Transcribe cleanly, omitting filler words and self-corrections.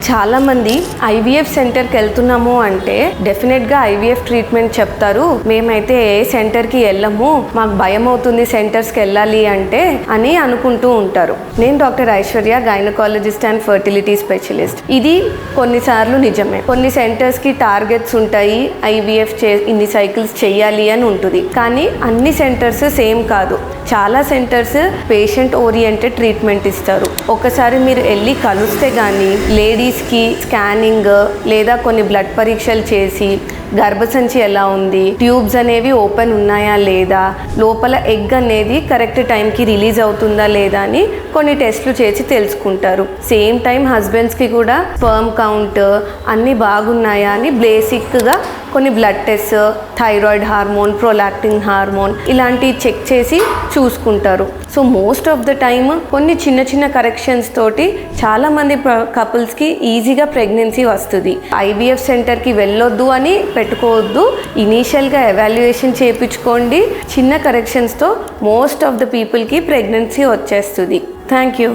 చాలామంది ఐవీఎఫ్ సెంటర్కి వెళ్తున్నాము అంటే డెఫినెట్గా ఐవీఎఫ్ ట్రీట్మెంట్ చెప్తారు, మేమైతే ఏ సెంటర్కి వెళ్ళము, మాకు భయం అవుతుంది సెంటర్స్కి వెళ్ళాలి అంటే అని అనుకుంటూ ఉంటారు. నేను doctor Aishwarya, gynaecologist and fertility specialist. ఇది కొన్నిసార్లు నిజమే, కొన్ని సెంటర్స్కి టార్గెట్స్ ఉంటాయి, ఐవీఎఫ్ ఇన్ని సైకిల్స్ చేయాలి అని ఉంటుంది. కానీ అన్ని సెంటర్స్ సేమ్ కాదు. చాలా సెంటర్స్ పేషెంట్ ఓరియంటెడ్ ట్రీట్మెంట్ ఇస్తారు. ఒకసారి మీరు వెళ్ళి కలిస్తే కానీ లేడీస్కి స్కానింగ్ లేదా కొన్ని బ్లడ్ పరీక్షలు చేసి గర్భసంచి ఎలా ఉంది, ట్యూబ్స్ అనేవి ఓపెన్ ఉన్నాయా లేదా, లోపల ఎగ్ అనేది కరెక్ట్ టైంకి రిలీజ్ అవుతుందా లేదా అని కొన్ని టెస్ట్లు చేసి తెలుసుకుంటారు. సేమ్ టైం హస్బెండ్స్కి కూడా స్పర్మ్ కౌంట్ అన్నీ బాగున్నాయా అని బేసిక్గా కొన్ని blood test, thyroid hormone, prolactin hormone ఇలాంటివి చెక్ చేసి చూసుకుంటారు. So most of the time కొన్ని చిన్న చిన్న కరెక్షన్స్ తోటి చాలామంది కపుల్స్కి ఈజీగా ప్రెగ్నెన్సీ వస్తుంది. ఐవీఎఫ్ సెంటర్కి వెళ్ళొద్దు అని పెట్టుకోవద్దు. ఇనీషియల్గా ఎవాల్యుయేషన్ చేయించుకోండి. చిన్న కరెక్షన్స్తో మోస్ట్ ఆఫ్ ద పీపుల్కి ప్రెగ్నెన్సీ వచ్చేస్తుంది. Thank you.